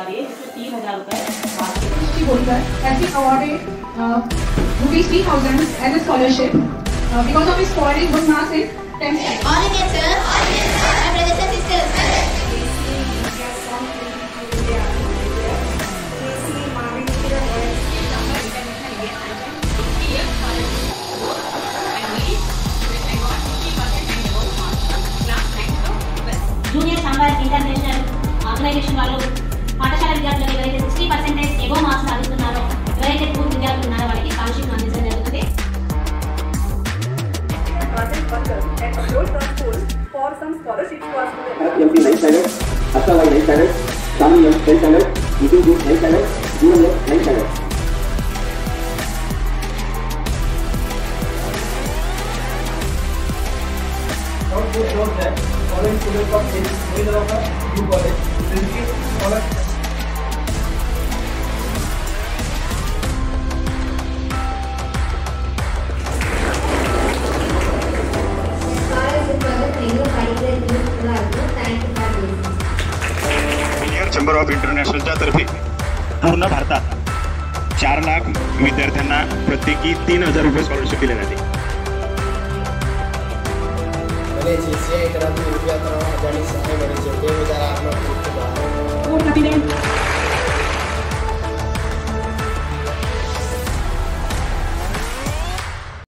रही है, जिसमें 3000 रुपये बोलकर has been awarded ₹3,000 as a scholarship because of his scoring good marks in 10th standard. All Indian sir, my brothers and sisters. Junior chamber international organisation వాళ్ళు పాఠశాల విద్యార్థులకు ఎవరైతే 60% ఎబో మార్క్స్ సాధిస్తున్నారో, ఎవరైతే పూర్తి విద్యార్థులు ఉన్నారో వాళ్ళకి స్కాలర్షిప్ అందించడం జరుగుతుంది. Approach the school for some scholarships for students. MP 9 standard, Asha Y 9 standard, Sami M 10 standard, Nitin Group 9 standard, Julian M 9 standard. Don't put those there. Following students of either of us, you college, receive scholarship. Chamber of इंटरनॅशनलच्या तर्फे पूर्ण भारतात 4 लाख विद्यार्थ्यांना प्रत्येकी 3000 रुपये scholarship दिले जाते. JCI